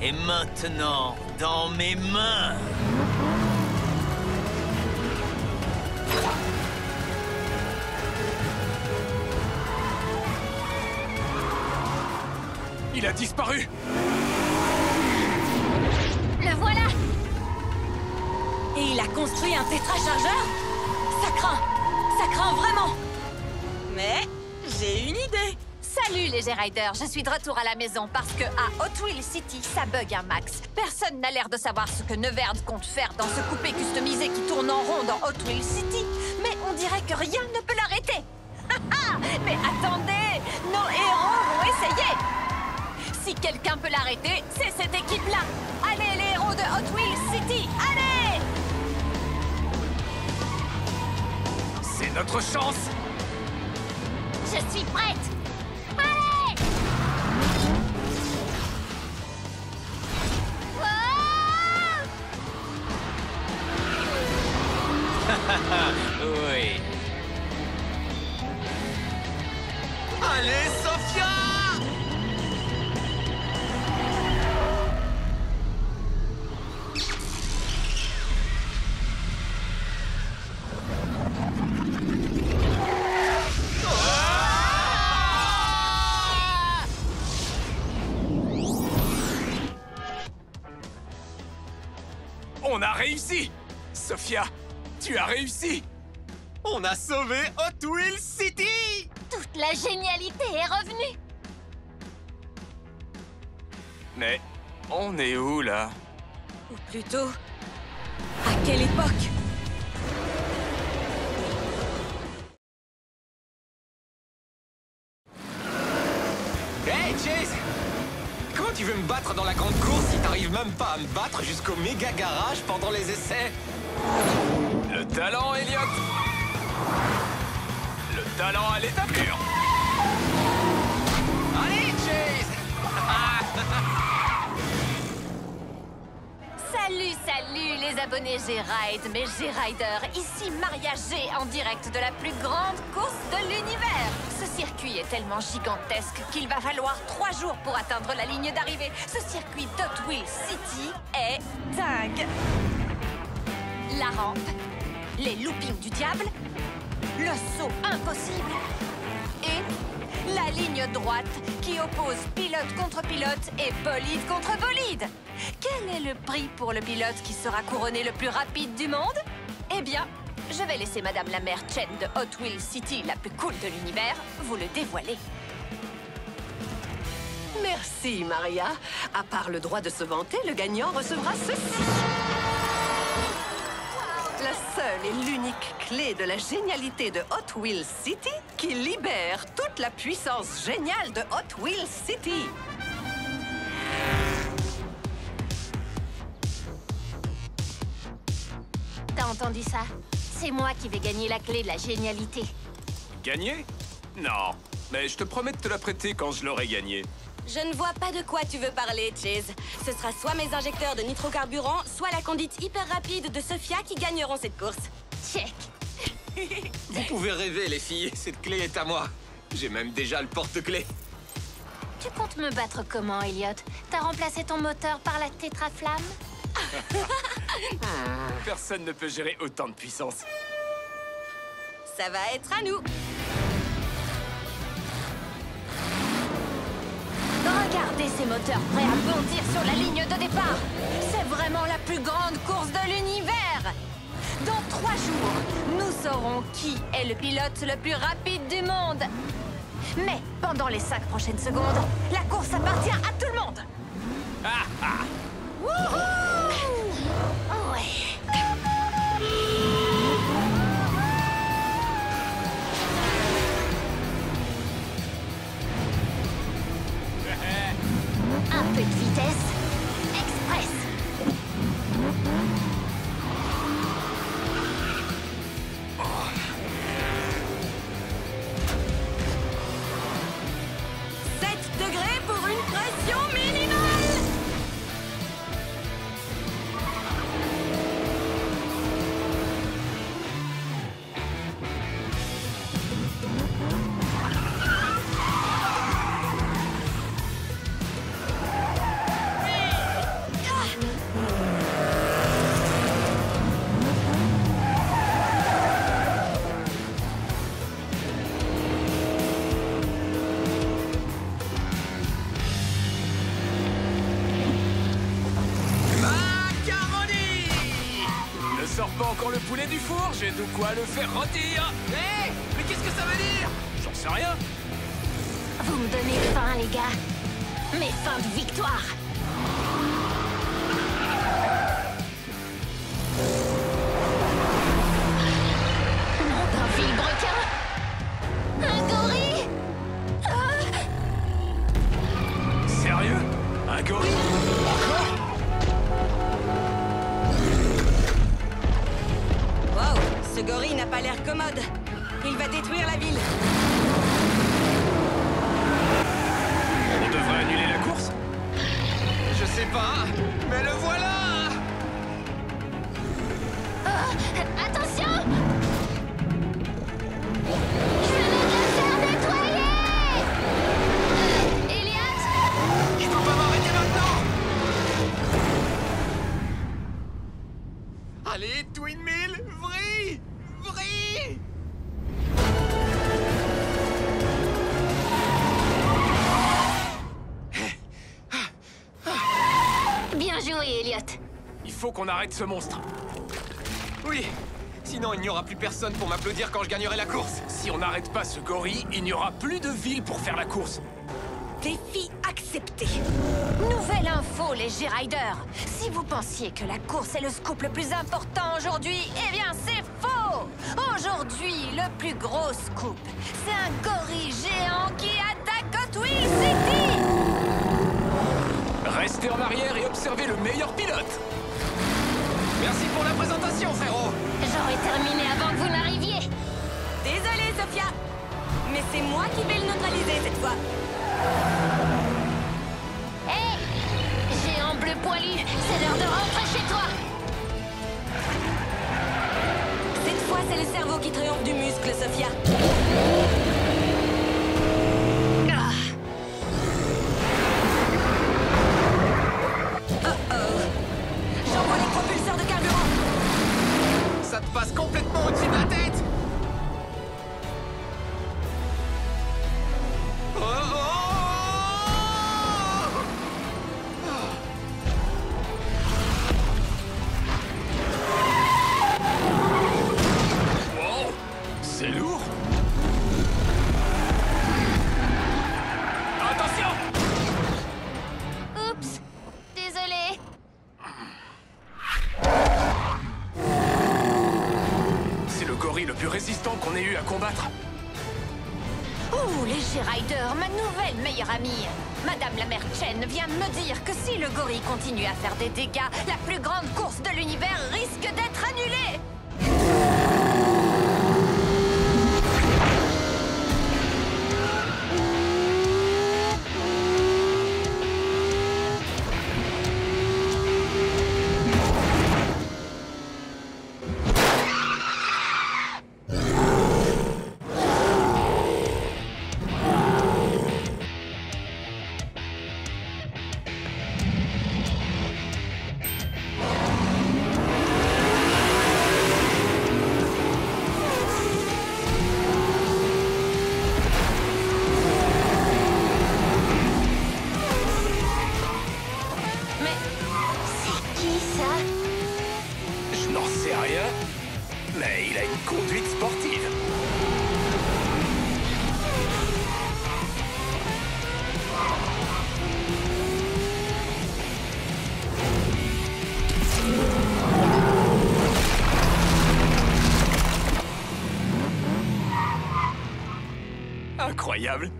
est maintenant dans mes mains. Il a disparu! Le voilà! Et il a construit un tétrachargeur? Ça craint vraiment. Mais j'ai une idée. Salut les G-Riders, je suis de retour à la maison parce que à Hot Wheels City, ça bug un max. Personne n'a l'air de savoir ce que Neverd compte faire dans ce coupé customisé qui tourne en rond dans Hot Wheels City. Mais on dirait que rien ne peut l'arrêter. Mais attendez, nos héros vont essayer. Si quelqu'un peut l'arrêter, c'est cette équipe-là. Allez les héros de Hot Wheels City, allez! C'est notre chance! Je suis prête! Allez! Oh! On a réussi! Sophia, tu as réussi! On a sauvé Hot Wheels City! Toute la génialité est revenue. Mais on est où, là? Ou plutôt, à quelle époque? Hey, Chase! Comment tu veux me battre dans la grande course si t'arrives même pas à me battre jusqu'au méga garage pendant les essais? Le talent, Elliot! Le talent à l'état pur! Allez, Chase! Salut les abonnés G-Ride, mes G-Riders. Ici Maria G en direct de la plus grande course de l'univers. Ce circuit est tellement gigantesque qu'il va falloir 3 jours pour atteindre la ligne d'arrivée. Ce circuit d'Hot Wheels City est dingue. La rampe, les loopings du diable, le saut impossible et la ligne droite qui oppose pilote contre pilote et bolide contre bolide. Quel est le prix pour le pilote qui sera couronné le plus rapide du monde? Eh bien, je vais laisser Madame la maire Chen de Hot Wheels City, la plus cool de l'univers, vous le dévoiler. Merci, Maria. À part le droit de se vanter, le gagnant recevra ceci. La seule et l'unique clé de la génialité de Hot Wheels City qui libère toute la puissance géniale de Hot Wheels City. T'as entendu ça? C'est moi qui vais gagner la clé de la génialité. Gagner? Non, mais je te promets de te la prêter quand je l'aurai gagnée. Je ne vois pas de quoi tu veux parler, Chase. Ce sera soit mes injecteurs de nitrocarburant, soit la conduite hyper rapide de Sophia qui gagneront cette course. Check. Vous pouvez rêver, les filles. Cette clé est à moi. J'ai même déjà le porte-clés. Tu comptes me battre comment, Elliot? T'as remplacé ton moteur par la tétraflamme? Personne ne peut gérer autant de puissance. Ça va être à nous. Regardez ces moteurs prêts à bondir sur la ligne de départ. C'est vraiment la plus grande course de l'univers. Dans 3 jours, nous saurons qui est le pilote le plus rapide du monde. Mais pendant les 5 prochaines secondes, la course appartient à tout le monde. Wouhou! Ouais. Un peu de vitesse express. Pour une pression minimale. Sors pas encore le poulet du four, j'ai de quoi le faire rôtir. Hé! Mais qu'est-ce que ça veut dire? J'en sais rien. Vous me donnez faim, les gars. Mes fins de victoire. Nom d'un vilebrequin. Un gorille. Sérieux? Un gorille? Encore? Wow, ce gorille n'a pas l'air commode. Il va détruire la ville. On devrait annuler la course? Je sais pas, mais le voilà! Attention! Je vais me faire nettoyer! Elliot? Il faut pas m'arrêter maintenant! Allez, Twin Mill, vrille! Vrille! Bien joué, Elliot. Il faut qu'on arrête ce monstre. Oui. Sinon, il n'y aura plus personne pour m'applaudir quand je gagnerai la course. Si on n'arrête pas ce gorille, il n'y aura plus de ville pour faire la course. Défi accepté. Nouvelle info, les G-Riders. Si vous pensiez que la course est le scoop le plus important aujourd'hui, eh bien c'est faux. Aujourd'hui, le plus gros scoop, c'est un gorille géant qui attaque Hot Wheels City. Restez en arrière et observez le meilleur pilote. Merci pour la présentation, frérot. J'aurais terminé avant que vous n'arriviez. Désolée, Sophia. Mais c'est moi qui vais le neutraliser cette fois. Hé, géant bleu poilu, c'est l'heure de rentrer chez toi. Cette fois, c'est le cerveau qui triomphe du muscle, Sophia. J'envoie les propulseurs de carburant. Ça te passe complètement au-dessus de la tête. Oh, oh, Wow, c'est lourd. Attention! Oups, désolé. C'est le gorille le plus résistant qu'on ait eu à combattre. Ouh, les G-Riders, ma nouvelle meilleure amie. Madame la mère Chen vient de me dire que si le gorille continue à faire des dégâts, la plus grande course de l'univers risque d'être annulée. Mais c'est qui ça? Je n'en sais rien, mais il a une conduite sportive. Incroyable.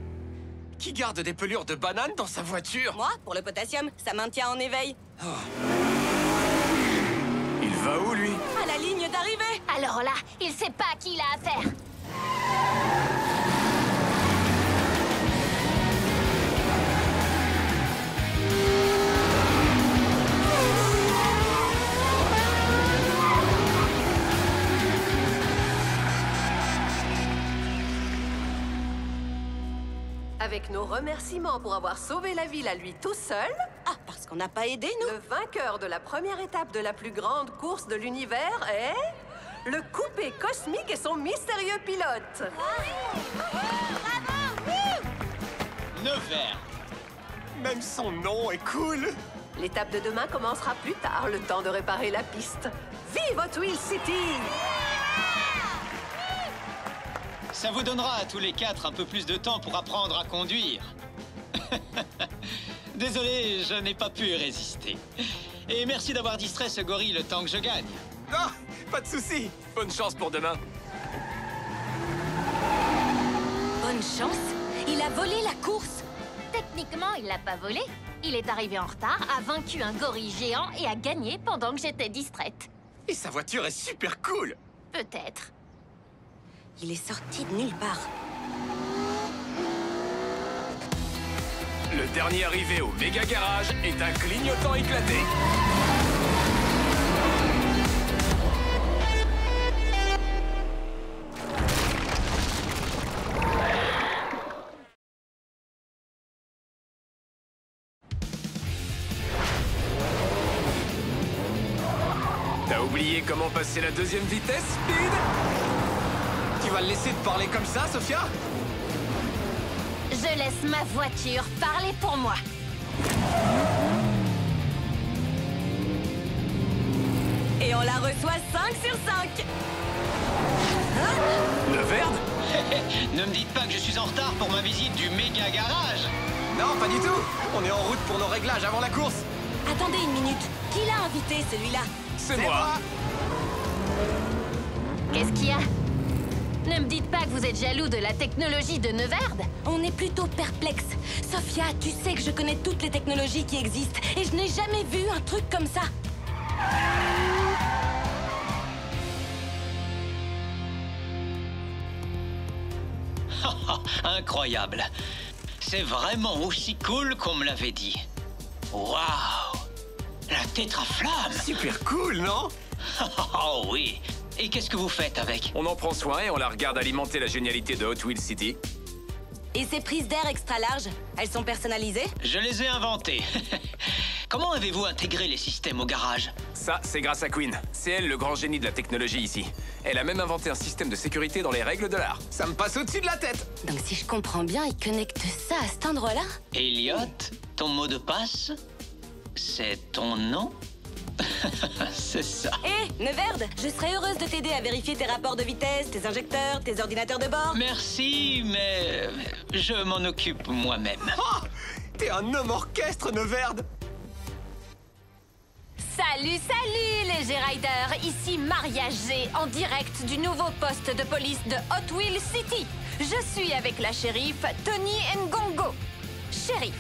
qui garde des pelures de banane dans sa voiture? Moi, pour le potassium, ça maintient en éveil. Il va où, lui? À la ligne d'arrivée. Alors là, il sait pas à qui il a affaire. Avec nos remerciements pour avoir sauvé la ville à lui tout seul, Ah, parce qu'on n'a pas aidé, nous? le vainqueur de la première étape de la plus grande course de l'univers est... le coupé cosmique et son mystérieux pilote. Nevers. Même son nom est cool. L'étape de demain commencera plus tard, le temps de réparer la piste. Vive Hot Wheels City! Ça vous donnera à tous les quatre un peu plus de temps pour apprendre à conduire. Désolé, je n'ai pas pu résister. Et merci d'avoir distrait ce gorille le temps que je gagne. Ah, pas de souci. Bonne chance pour demain. Bonne chance. Il a volé la course. Techniquement, il l'a pas volé. Il est arrivé en retard, a vaincu un gorille géant et a gagné pendant que j'étais distraite. Et sa voiture est super cool. Peut-être. Il est sorti de nulle part. Le dernier arrivé au méga garage est un clignotant éclaté. T'as oublié comment passer la deuxième vitesse, Speed? Tu vas le laisser te parler comme ça, Sophia? Je laisse ma voiture parler pour moi. Et on la reçoit 5 sur 5. Neverd? Ne me dites pas que je suis en retard pour ma visite du méga garage. Non, pas du tout. On est en route pour nos réglages avant la course. Attendez une minute. Qui l'a invité, celui-là? C'est moi. Qu'est-ce qu'il y a? Ne me dites pas que vous êtes jaloux de la technologie de Neverd? On est plutôt perplexe. Sophia, tu sais que je connais toutes les technologies qui existent et je n'ai jamais vu un truc comme ça. Incroyable. C'est vraiment aussi cool qu'on me l'avait dit. Waouh! La tétraflamme! Super cool, non? Oh oui! Et qu'est-ce que vous faites avec? On en prend soin et on la regarde alimenter la génialité de Hot Wheels City. Et ces prises d'air extra larges, elles sont personnalisées? Je les ai inventées. Comment avez-vous intégré les systèmes au garage? Ça, c'est grâce à Queen. C'est elle le grand génie de la technologie ici. Elle a même inventé un système de sécurité dans les règles de l'art. Ça me passe au-dessus de la tête. Donc si je comprends bien, ils connectent ça à cet endroit-là? Elliot, ton mot de passe? C'est ton nom? C'est ça. Hé, Neverd, je serais heureuse de t'aider à vérifier tes rapports de vitesse, tes injecteurs, tes ordinateurs de bord. Merci, mais je m'en occupe moi-même. Oh, t'es un homme orchestre, Neverd. Salut, salut les G-Riders! Ici Maria G, en direct du nouveau poste de police de Hot Wheels City. Je suis avec la shérif Tony Ngongo. Shérif,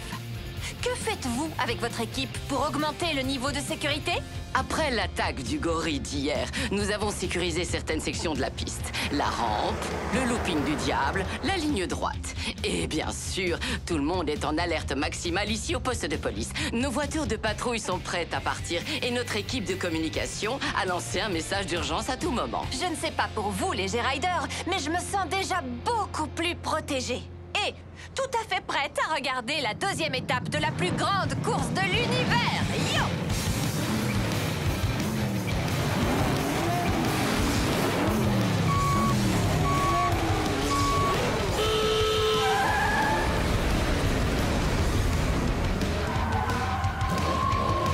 que faites-vous avec votre équipe pour augmenter le niveau de sécurité? Après l'attaque du gorille d'hier, nous avons sécurisé certaines sections de la piste. La rampe, le looping du diable, la ligne droite. Et bien sûr, tout le monde est en alerte maximale ici au poste de police. Nos voitures de patrouille sont prêtes à partir et notre équipe de communication a lancé un message d'urgence à tout moment. Je ne sais pas pour vous les G-Riders, mais je me sens déjà beaucoup plus protégée. Et tout à fait prête à regarder la deuxième étape de la plus grande course de l'univers. Yo!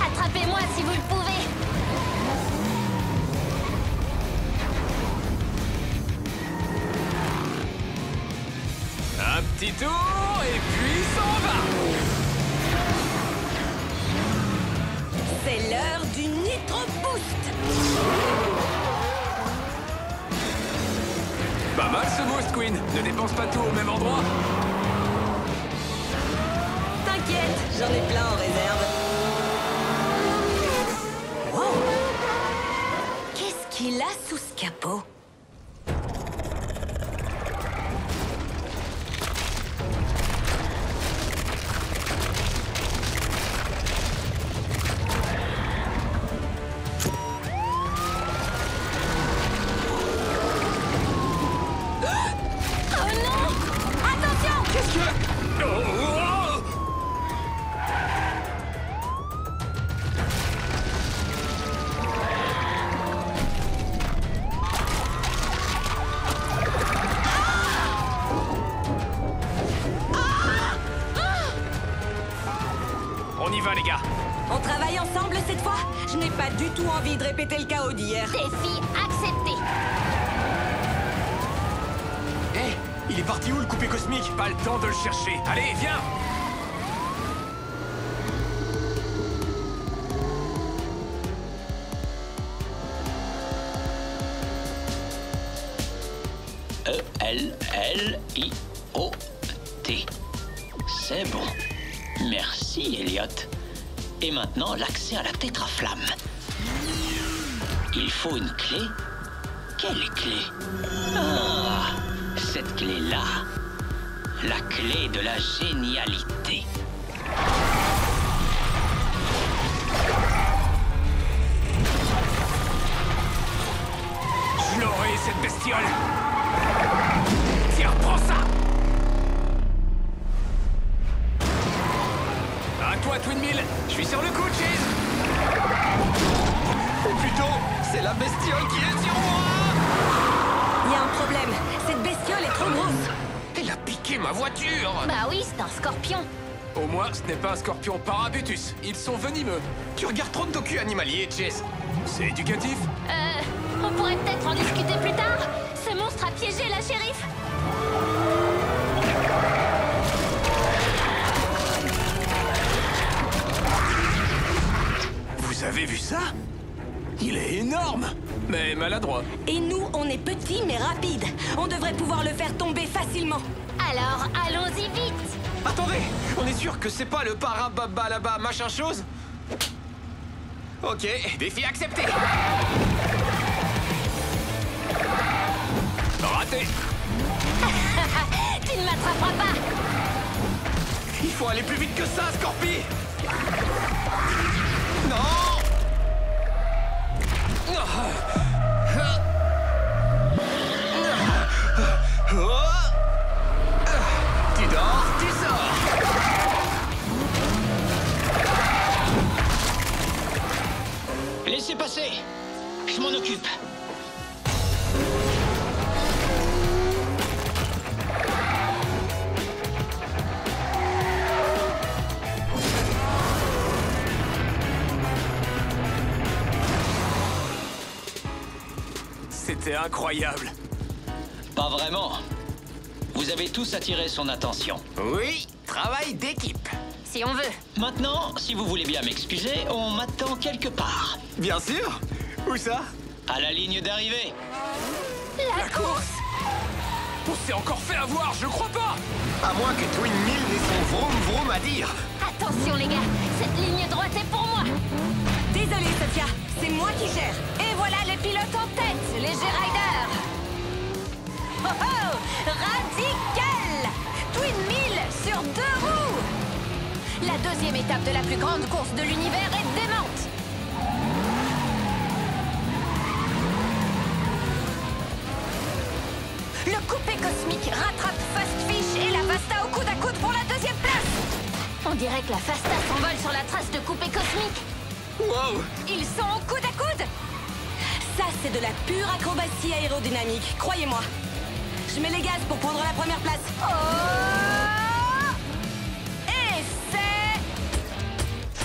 Attrapez-moi si vous le pouvez. Un petit tour et puis s'en va. C'est l'heure du Nitro Boost. Pas mal ce boost, Queen. Ne dépense pas tout au même endroit. T'inquiète, j'en ai plein en réserve. Wow! Qu'est-ce qu'il a sous ce capot? On y va, les gars. On travaille ensemble cette fois? Je n'ai pas du tout envie de répéter le chaos d'hier. Défi accepté. Hé, il est parti où le coupé cosmique? Pas le temps de le chercher. Allez, viens. E-L-L-I-O-T. C'est bon. Merci, Elliot. Et maintenant, l'accès à la tétraflamme. Il faut une clé? Quelle clé? Ah, cette clé-là. La clé de la génialité. Je l'aurai, cette bestiole. Tiens, prends ça. À toi, Twin Mill. Je suis sur le coup, Cheese. Ou plutôt, c'est la bestiole qui est sur moi. Il y a un problème. Cette bestiole est trop grosse. Elle a piqué ma voiture. Bah oui, c'est un scorpion. Au moins, ce n'est pas un scorpion parabutus. Ils sont venimeux. Tu regardes trop de docu animaliers, Chase. C'est éducatif? On pourrait peut-être en discuter plus tard. Ce monstre a piégé la shérif. Vous avez vu ça? Il est énorme, mais maladroit. Et nous, on est petits mais rapides. On devrait pouvoir le faire tomber facilement. Alors, allons-y vite. Attendez, on est sûr que c'est pas le parababa là-bas machin chose? Ok, défi accepté. Raté. Tu ne m'attraperas pas. Il faut aller plus vite que ça, Scorpi. Non. Tu dors, tu sors. Laissez passer. Je m'en occupe. C'était incroyable. Pas vraiment. Vous avez tous attiré son attention. Oui, travail d'équipe. Si on veut. Maintenant, si vous voulez bien m'excuser, on m'attend quelque part. Bien sûr. Où ça? À la ligne d'arrivée. La course. On s'est encore fait avoir, je crois pas. À moins que Twin Mill ait son vroom vroom à dire. Attention les gars, cette ligne droite est pour moi. Désolée, Sophia. C'est moi qui gère. Et voilà le pilote en tête, les G-Riders. Oh oh, radical. Twin Mill sur 2 roues. La deuxième étape de la plus grande course de l'univers est démente. Le coupé cosmique rattrape Fast Fish et la Fasta au coude à coude pour la deuxième place. On dirait que la Fasta s'envole sur la trace de coupé cosmique. Wow. Ils sont au coude à coude. Ça, c'est de la pure acrobatie aérodynamique, croyez-moi. Je mets les gaz pour prendre la première place. Oh! Et c'est...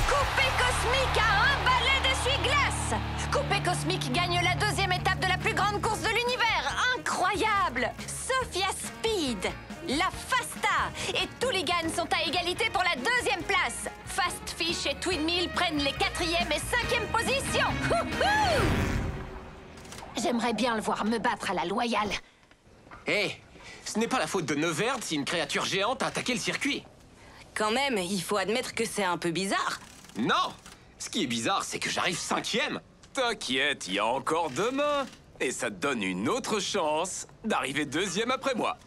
Coupé cosmique à un balai d'essuie-glace. Coupé cosmique gagne la deuxième étape de la plus grande course de l'univers. Incroyable! Sophia Speed, la Fasta et Tooligan sont à égalité pour la deuxième place. Fast Fish et Twin Mill prennent les 4e et 5e positions. J'aimerais bien le voir me battre à la loyale. Hé, ce n'est pas la faute de Neverd si une créature géante a attaqué le circuit. Quand même, il faut admettre que c'est un peu bizarre. Non! Ce qui est bizarre, c'est que j'arrive 5e. T'inquiète, il y a encore demain. Et ça te donne une autre chance d'arriver 2e après moi.